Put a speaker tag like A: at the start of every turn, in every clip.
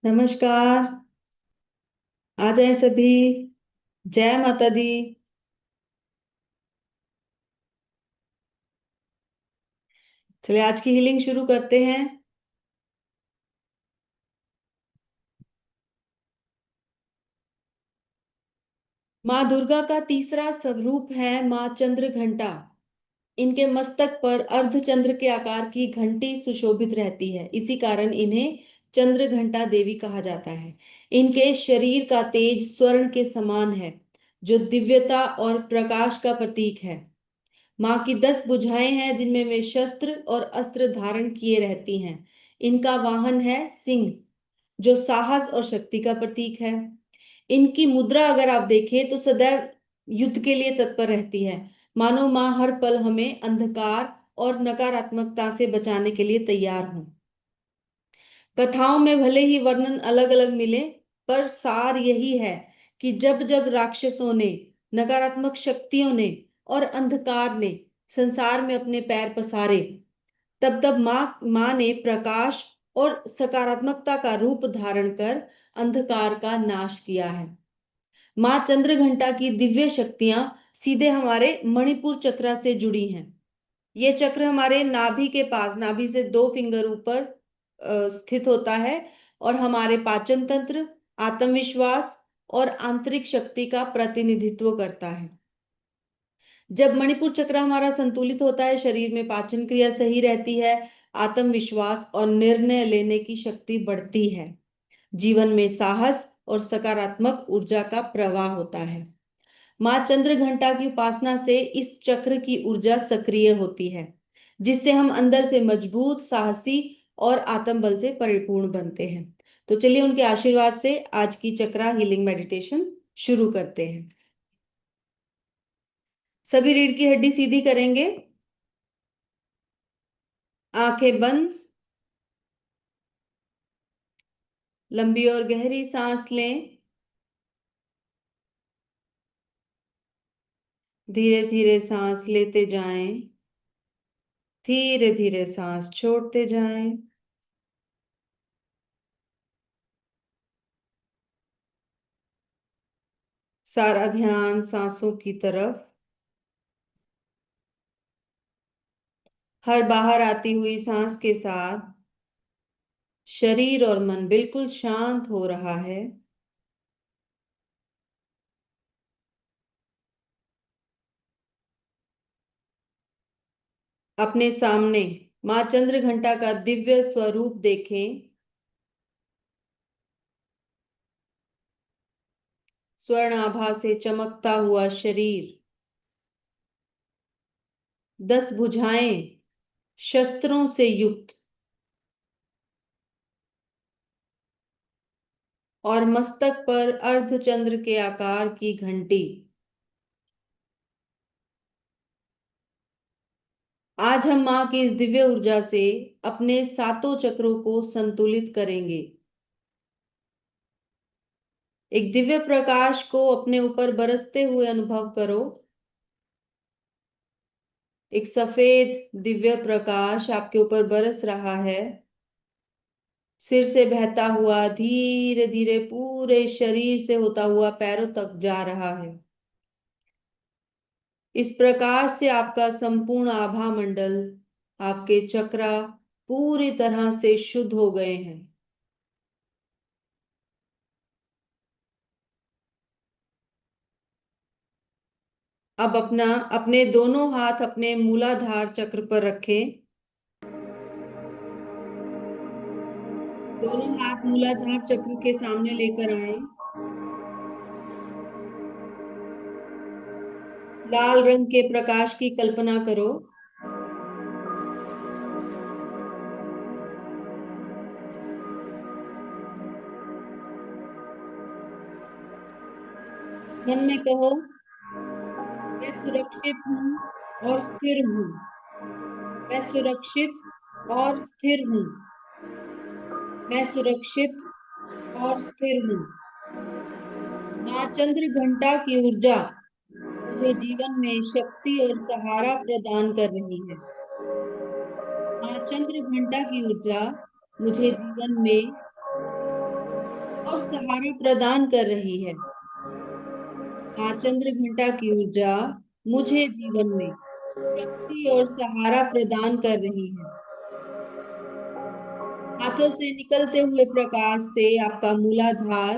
A: नमस्कार। आ जाए सभी। जय माता दी। चलिए आज की हीलिंग शुरू करते हैं। माँ दुर्गा का तीसरा स्वरूप है माँ चंद्र घंटा। इनके मस्तक पर अर्धचंद्र के आकार की घंटी सुशोभित रहती है, इसी कारण इन्हें चंद्र घंटा देवी कहा जाता है। इनके शरीर का तेज स्वर्ण के समान है, जो दिव्यता और प्रकाश का प्रतीक है। माँ की 10 भुजाएं हैं, जिनमें वे शस्त्र और अस्त्र धारण किए रहती हैं। इनका वाहन है सिंह, जो साहस और शक्ति का प्रतीक है। इनकी मुद्रा अगर आप देखें तो सदैव युद्ध के लिए तत्पर रहती है, मानो माँ हर पल हमें अंधकार और नकारात्मकता से बचाने के लिए तैयार हो। कथाओं में भले ही वर्णन अलग अलग मिले, पर सार यही है कि जब जब राक्षसों ने, नकारात्मक शक्तियों ने और अंधकार ने संसार में अपने पैर पसारे, तब तब माँ ने प्रकाश और सकारात्मकता का रूप धारण कर अंधकार का नाश किया है। माँ चंद्रघंटा की दिव्य शक्तियां सीधे हमारे मणिपुर चक्र से जुड़ी हैं। ये चक्र हमारे नाभि के पास, नाभि से 2 फिंगर ऊपर स्थित होता है, और हमारे पाचन तंत्र, आत्मविश्वास और आंतरिक शक्ति का प्रतिनिधित्व करता है। जब मणिपुर चक्र हमारा संतुलित होता है, शरीर में पाचन क्रिया सही रहती है, आत्मविश्वास और निर्णय लेने की शक्ति बढ़ती है, जीवन में साहस और सकारात्मक ऊर्जा का प्रवाह होता है। माँ चंद्र घंटा की उपासना से इस चक्र की ऊर्जा सक्रिय होती है, जिससे हम अंदर से मजबूत, साहसी और आत्मबल से परिपूर्ण बनते हैं। तो चलिए उनके आशीर्वाद से आज की चक्रा हीलिंग मेडिटेशन शुरू करते हैं। सभी रीढ़ की हड्डी सीधी करेंगे, आंखें बंद, लंबी और गहरी सांस लें। धीरे धीरे सांस लेते जाएं, धीरे धीरे सांस छोड़ते जाएं। सारा ध्यान सांसों की तरफ। हर बाहर आती हुई सांस के साथ शरीर और मन बिल्कुल शांत हो रहा है। अपने सामने माँ चंद्र घंटा का दिव्य स्वरूप देखें। स्वर्ण आभा से चमकता हुआ शरीर, 10 भुजाएं, शस्त्रों से युक्त, और मस्तक पर अर्धचंद्र के आकार की घंटी। आज हम माँ की इस दिव्य ऊर्जा से अपने सातों चक्रों को संतुलित करेंगे। एक दिव्य प्रकाश को अपने ऊपर बरसते हुए अनुभव करो। एक सफेद दिव्य प्रकाश आपके ऊपर बरस रहा है, सिर से बहता हुआ धीरे धीरे पूरे शरीर से होता हुआ पैरों तक जा रहा है। इस प्रकाश से आपका संपूर्ण आभा मंडल, आपके चक्रा पूरी तरह से शुद्ध हो गए हैं। अब अपने दोनों हाथ अपने मूलाधार चक्र पर रखें। दोनों हाथ मूलाधार चक्र के सामने लेकर आए। लाल रंग के प्रकाश की कल्पना करो। मन में कहो, मैं सुरक्षित हूँ और स्थिर हूँ। मैं सुरक्षित और स्थिर हूँ। मैं सुरक्षित और स्थिर हूँ। माँ चंद्र घंटा की ऊर्जा मुझे जीवन में शक्ति और सहारा प्रदान कर रही है। माँ चंद्र घंटा की ऊर्जा मुझे जीवन में और सहारा प्रदान कर रही है। माँ चंद्र घंटा की ऊर्जा मुझे जीवन में शक्ति और सहारा प्रदान कर रही है। हाथों से निकलते हुए प्रकाश से आपका मूलाधार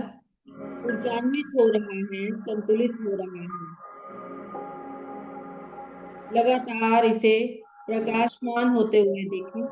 A: ऊर्जान्वित हो रहा है, संतुलित हो रहा है। लगातार इसे प्रकाशमान होते हुए देखें।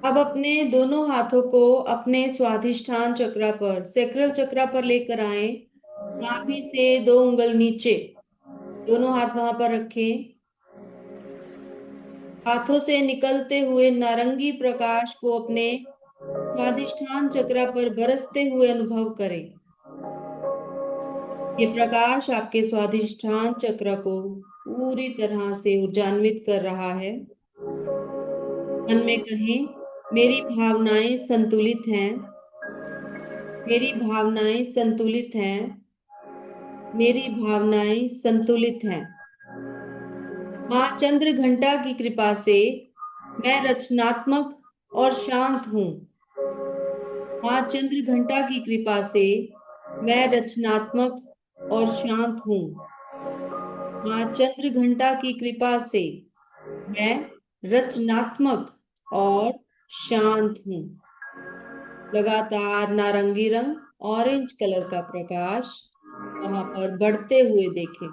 A: अब अपने दोनों हाथों को अपने स्वाधिष्ठान चक्र पर, सैक्रल चक्र पर लेकर आए। नाभि से 2 उंगल नीचे, दोनों हाथ वहां पर रखें। हाथों से निकलते हुए नारंगी प्रकाश को अपने स्वादिष्ठान चक्र पर बरसते हुए अनुभव करें। ये प्रकाश आपके स्वादिष्ठान चक्र को पूरी तरह से ऊर्जान्वित कर रहा है। मन में कहें, मेरी भावनाएं संतुलित हैं। मेरी भावनाएं संतुलित हैं। मेरी भावनाएं संतुलित हैं। माँ चंद्र घंटा की कृपा से मैं रचनात्मक और शांत हूँ। माँ चंद्र घंटा की कृपा से मैं रचनात्मक और शांत हूँ। माँ चंद्र घंटा की कृपा से मैं रचनात्मक और शांत हूँ। लगातार नारंगी रंग, ऑरेंज कलर का प्रकाश वहां पर बढ़ते हुए देखें।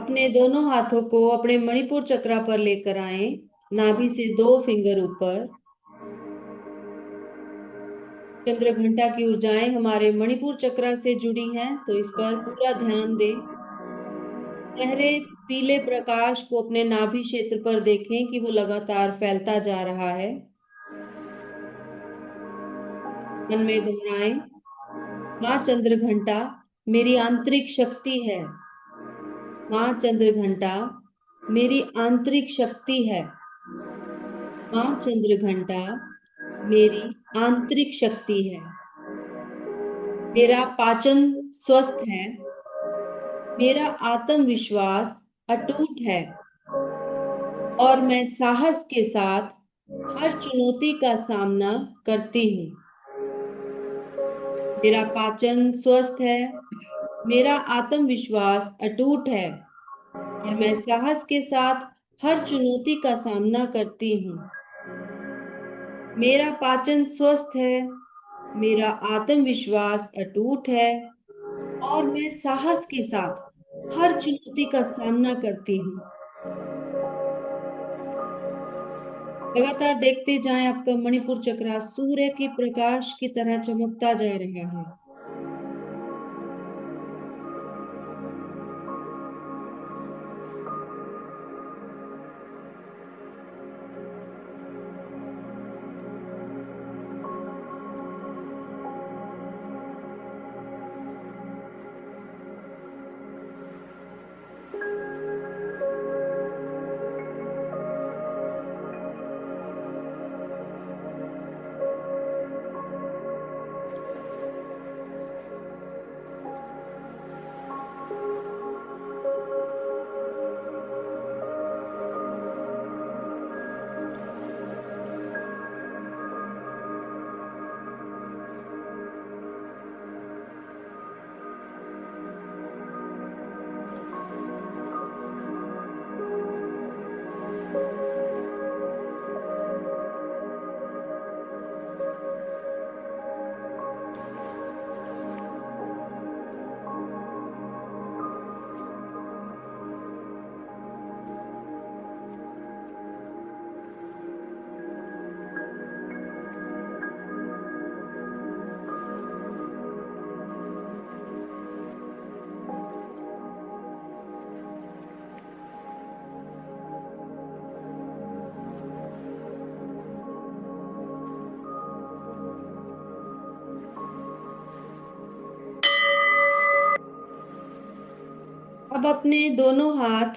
A: अपने दोनों हाथों को अपने मणिपुर चक्र पर लेकर आए, नाभि से 2 फिंगर ऊपर। चंद्र घंटा की ऊर्जाएं हमारे मणिपुर चक्र से जुड़ी हैं, तो इस पर पूरा ध्यान दें। गहरे पीले प्रकाश को अपने नाभि क्षेत्र पर देखें कि वो लगातार फैलता जा रहा है। मन में दोहराएं, माँ चंद्र घंटा मेरी आंतरिक शक्ति है। माँ चंद्र घंटा मेरी आंतरिक शक्ति है। माँ चंद्र घंटा मेरी आंतरिक शक्ति है। मेरा पाचन स्वस्थ है। मेरा आत्मविश्वास अटूट है और मैं साहस के साथ हर चुनौती का सामना करती हूँ। मेरा पाचन स्वस्थ है। मेरा आत्मविश्वास अटूट है और मैं साहस के साथ हर चुनौती का सामना करती हूँ। मेरा पाचन स्वस्थ है। मेरा आत्मविश्वास अटूट है और मैं साहस के साथ हर चुनौती का सामना करती हूँ। लगातार देखते जाएं, आपका मणिपुर चक्र सूर्य की प्रकाश की तरह चमकता जा रहा है। अब अपने दोनों हाथ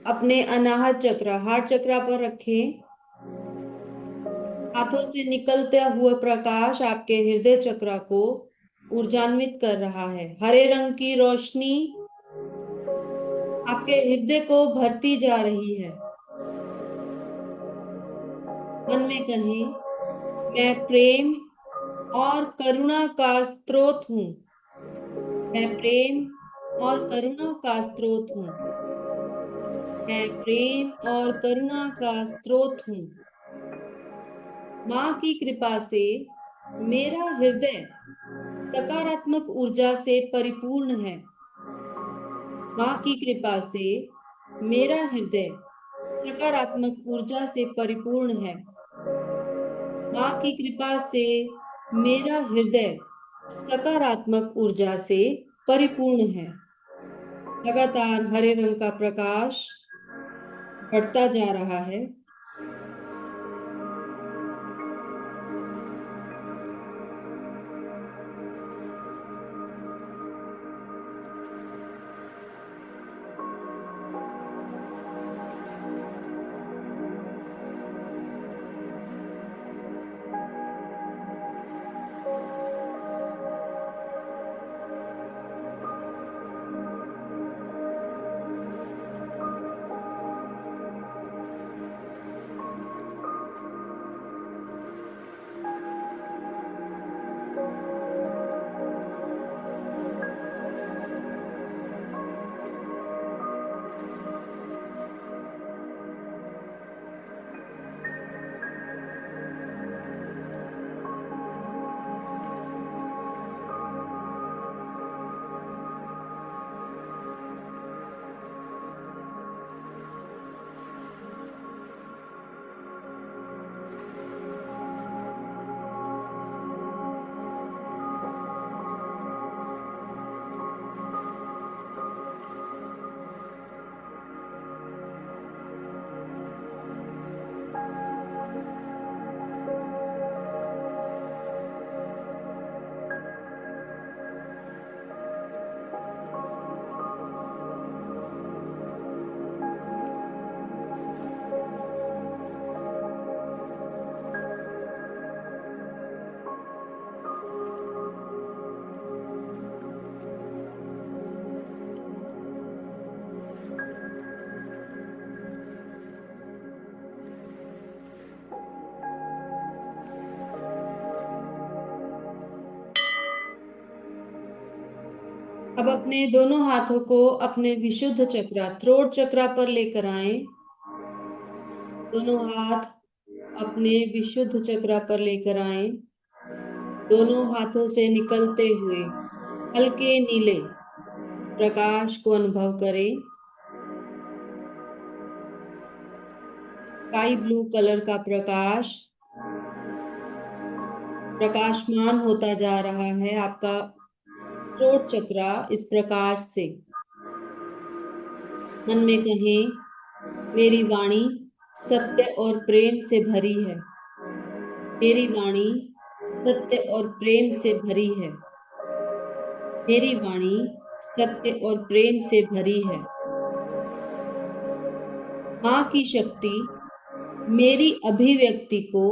A: अपने अनाहत चक्र हार्ट चक्र पर रखें। हाथों से निकलते हुए प्रकाश आपके हृदय चक्र को ऊर्जान्वित कर रहा है। हरे रंग की रोशनी आपके हृदय को भरती जा रही है। मन में कहें, मैं प्रेम और करुणा का स्रोत हूँ। मैं प्रेम और करुणा का स्रोत हूँ। मैं प्रेम और करुणा का स्रोत हूँ। माँ की कृपा से मेरा हृदय सकारात्मक ऊर्जा से परिपूर्ण है। माँ की कृपा से मेरा हृदय सकारात्मक ऊर्जा से परिपूर्ण है। माँ की कृपा से मेरा हृदय सकारात्मक ऊर्जा से परिपूर्ण है। लगातार हरे रंग का प्रकाश बढ़ता जा रहा है। अब अपने दोनों हाथों को अपने विशुद्ध चक्र थ्रोट चक्र पर लेकर आए। दोनों हाथ अपने विशुद्ध चक्र पर लेकर आए। दोनों हाथों से निकलते हुए हल्के नीले प्रकाश को अनुभव करें। स्काई ब्लू कलर का प्रकाश प्रकाशमान होता जा रहा है आपका थ्रोट चक्र इस प्रकाश से। मन में कहें, मेरी वाणी सत्य और प्रेम से भरी है। मेरी वाणी सत्य और प्रेम से भरी है। मेरी वाणी सत्य और प्रेम से भरी है। माँ की शक्ति मेरी अभिव्यक्ति को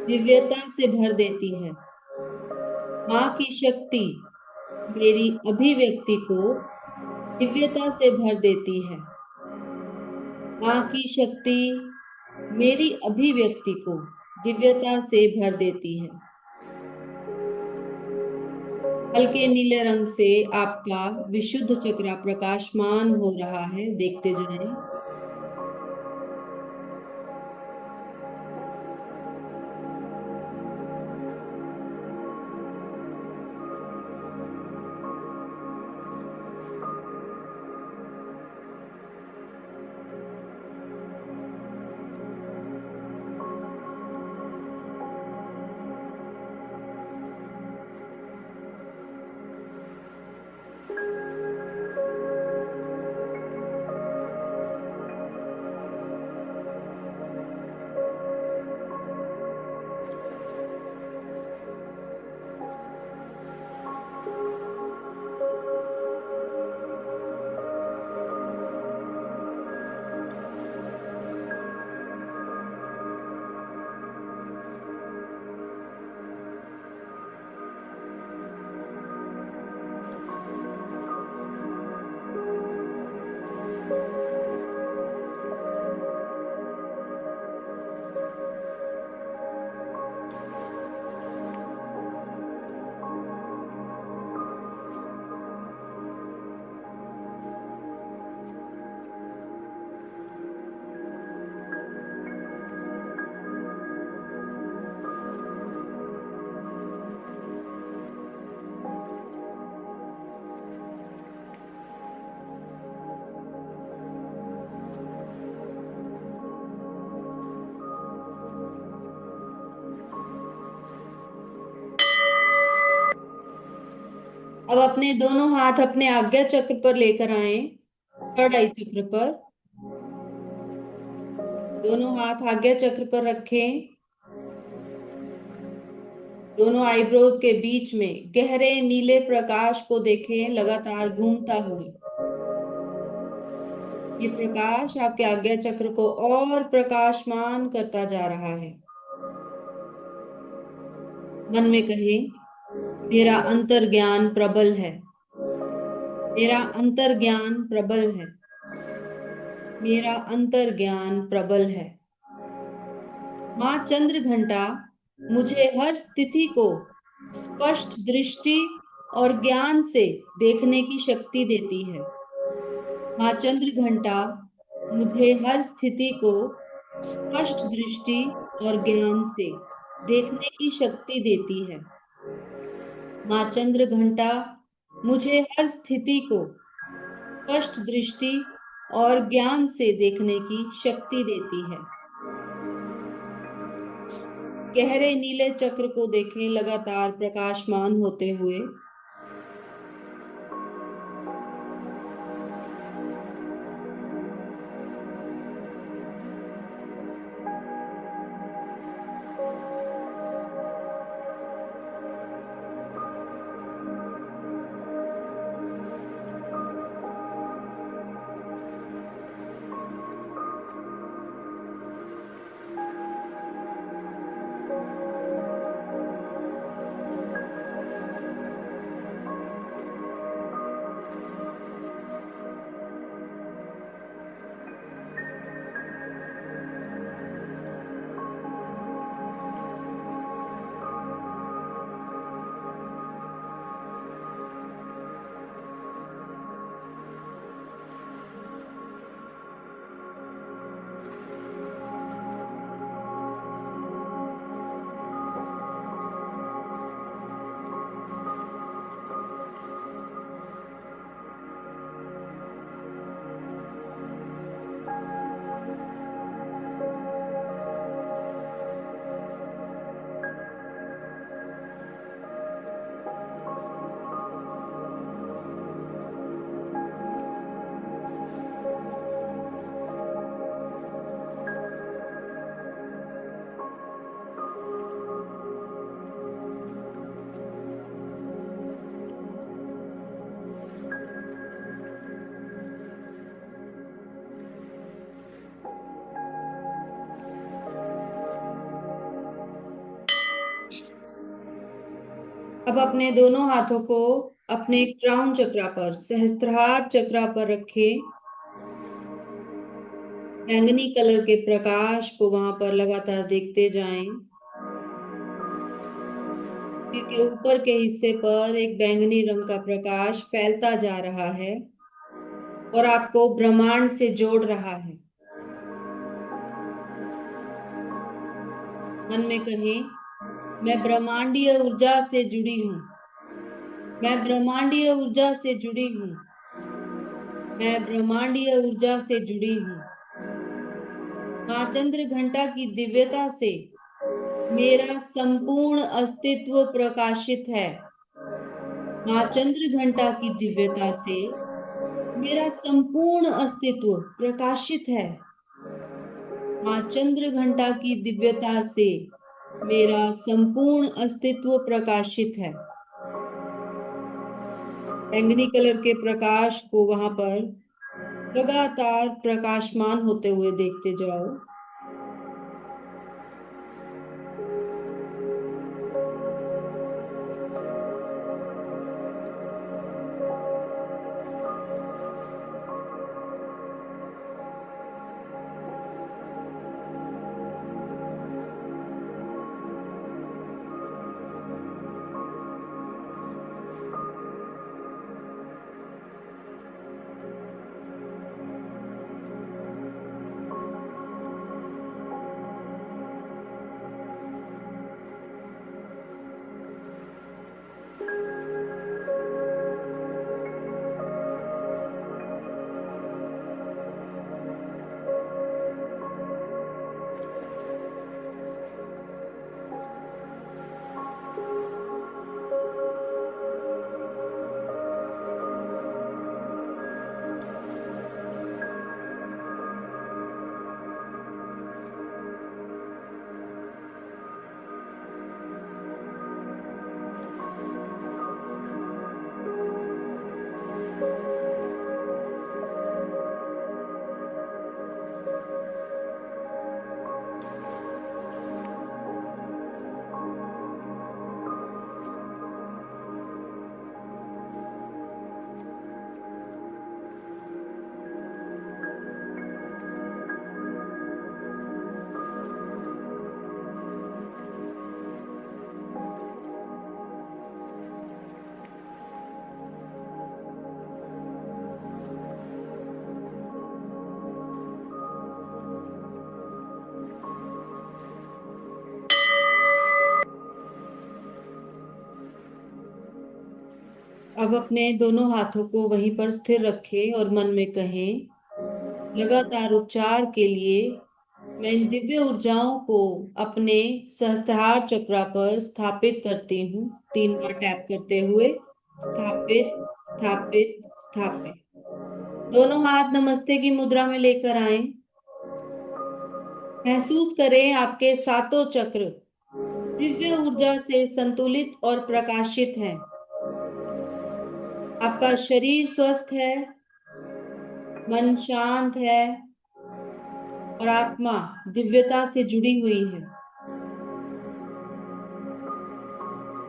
A: दिव्यता से भर देती है। माँ की शक्ति मेरी अभिव्यक्ति को दिव्यता से भर देती है। माँ की शक्ति मेरी अभिव्यक्ति को दिव्यता से भर देती है। हल्के नीले रंग से आपका विशुद्ध चक्र प्रकाशमान हो रहा है, देखते जाएं। अब अपने दोनों हाथ अपने आज्ञा चक्र पर लेकर आए, थर्ड आई चक्र पर। दोनों हाथ आज्ञा चक्र पर रखें। दोनों आईब्रोज के बीच में गहरे नीले प्रकाश को देखें, लगातार घूमता हुआ। ये प्रकाश आपके आज्ञा चक्र को और प्रकाशमान करता जा रहा है। मन में कहें, मेरा अंतर्ज्ञान प्रबल है। मेरा अंतर्ज्ञान प्रबल है। मेरा अंतर्ज्ञान प्रबल है। माँ चंद्र घंटा मुझे हर स्थिति को स्पष्ट दृष्टि और ज्ञान से देखने की शक्ति देती है। माँ चंद्र घंटा मुझे हर स्थिति को स्पष्ट दृष्टि और ज्ञान से देखने की शक्ति देती है। माँ चंद्र घंटा मुझे हर स्थिति को स्पष्ट दृष्टि और ज्ञान से देखने की शक्ति देती है। गहरे नीले चक्र को देखें, लगातार प्रकाशमान होते हुए। अब अपने दोनों हाथों को अपने क्राउन चक्रा पर, सहस्त्रहार चक्रा पर रखें। बैंगनी कलर के प्रकाश को वहां पर लगातार देखते जाएं। सिर के ऊपर के हिस्से पर एक बैंगनी रंग का प्रकाश फैलता जा रहा है और आपको ब्रह्मांड से जोड़ रहा है। मन में कहें, मैं ब्रह्मांडीय ऊर्जा से जुड़ी हूँ। मैं ब्रह्मांडीय ऊर्जा से जुड़ी हूँ। मैं ब्रह्मांडीय ऊर्जा से जुड़ी हूँ। माँ चंद्र घंटा की दिव्यता से मेरा संपूर्ण अस्तित्व प्रकाशित है। माँ चंद्र घंटा की दिव्यता से मेरा संपूर्ण अस्तित्व प्रकाशित है। माँ चंद्र घंटा की दिव्यता से मेरा संपूर्ण अस्तित्व प्रकाशित है। बैंगनी कलर के प्रकाश को वहां पर लगातार प्रकाशमान होते हुए देखते जाओ। अब अपने दोनों हाथों को वहीं पर स्थिर रखें और मन में कहें, लगातार उपचार के लिए मैं इन दिव्य ऊर्जाओं को अपने सहस्त्रहार चक्रा पर स्थापित करती हूँ। 3 बार टैप करते हुए स्थापित, स्थापित, स्थापित। दोनों हाथ नमस्ते की मुद्रा में लेकर आए। महसूस करें आपके सातों चक्र दिव्य ऊर्जा से संतुलित और प्रकाशित हैं। आपका शरीर स्वस्थ है, मन शांत है और आत्मा दिव्यता से जुड़ी हुई है।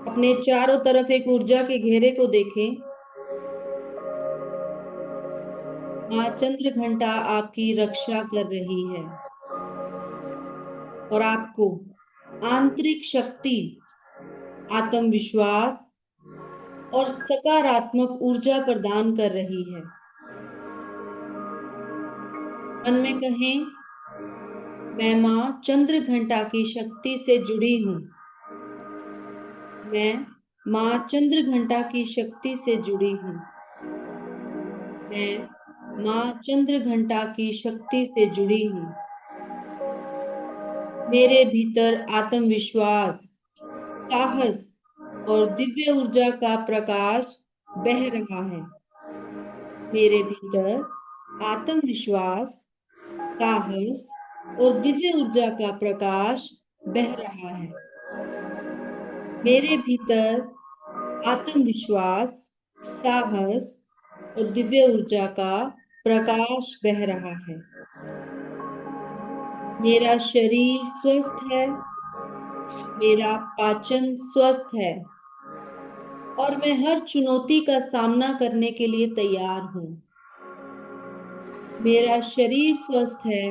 A: अपने चारों तरफ एक ऊर्जा के घेरे को देखें। माँ चंद्र घंटा आपकी रक्षा कर रही है और आपको आंतरिक शक्ति, आत्मविश्वास और सकारात्मक ऊर्जा प्रदान कर रही है। मन में कहें, मैं माँ चंद्र घंटा की शक्ति से जुड़ी हूँ। मैं माँ चंद्र घंटा की शक्ति से जुड़ी हूँ। मैं माँ चंद्र घंटा की शक्ति से जुड़ी हूँ। मेरे भीतर आत्मविश्वास, साहस और दिव्य ऊर्जा का प्रकाश बह रहा है। मेरे भीतर आत्मविश्वास, साहस और दिव्य ऊर्जा का प्रकाश बह रहा है। मेरे भीतर आत्मविश्वास, साहस और दिव्य ऊर्जा का प्रकाश बह रहा है। मेरा शरीर स्वस्थ है। मेरा पाचन स्वस्थ है। और मैं हर चुनौती का सामना करने के लिए तैयार हूँ। मेरा शरीर स्वस्थ है,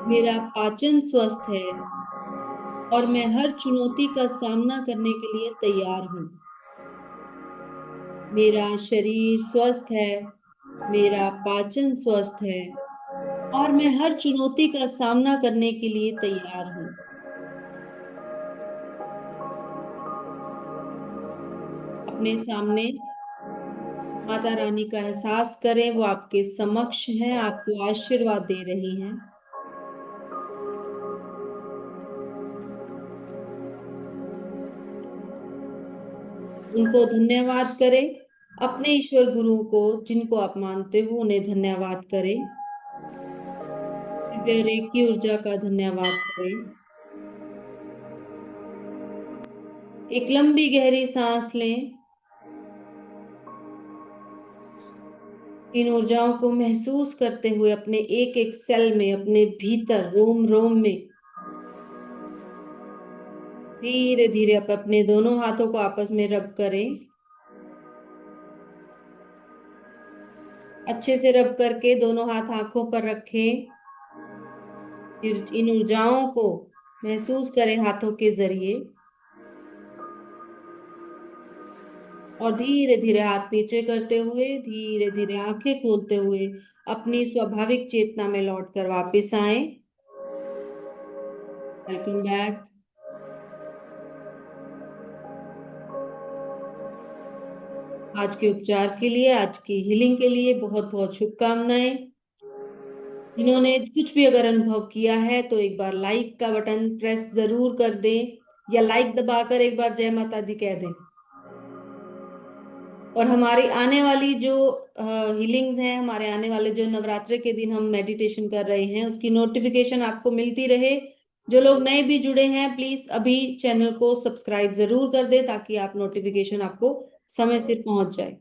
A: मेरा पाचन स्वस्थ है और मैं हर चुनौती का सामना करने के लिए तैयार हूँ। मेरा शरीर स्वस्थ है, मेरा पाचन स्वस्थ है और मैं हर चुनौती का सामना करने के लिए तैयार हूँ। अपने सामने माता रानी का एहसास करें, वो आपके समक्ष हैं, आपको आशीर्वाद दे रही हैं। उनको धन्यवाद करें। अपने ईश्वर गुरुओं को जिनको आप मानते हो उन्हें धन्यवाद करें। दिव्य रेखी ऊर्जा का धन्यवाद करें। एक लंबी गहरी सांस लें। इन ऊर्जाओं को महसूस करते हुए अपने एक एक सेल में, अपने भीतर रोम रोम में धीरे धीरे आप अपने दोनों हाथों को आपस में रब करें। अच्छे से रब करके दोनों हाथ आंखों पर रखें। फिर इन ऊर्जाओं को महसूस करें हाथों के जरिए और धीरे धीरे हाथ नीचे करते हुए, धीरे धीरे आंखें खोलते हुए अपनी स्वाभाविक चेतना में लौटकर वापस आए। Welcome back. आज के उपचार के लिए, आज की हीलिंग के लिए बहुत बहुत शुभकामनाएं। जिन्होंने कुछ भी अगर अनुभव किया है तो एक बार लाइक का बटन प्रेस जरूर कर दें या लाइक दबाकर एक बार जय माता दी कह दें। और हमारी आने वाली जो हीलिंग्स हैं, हमारे आने वाले जो नवरात्रि के दिन हम मेडिटेशन कर रहे हैं, उसकी नोटिफिकेशन आपको मिलती रहे। जो लोग नए भी जुड़े हैं प्लीज अभी चैनल को सब्सक्राइब जरूर कर दें ताकि आप नोटिफिकेशन आपको समय सिर पहुंच जाए।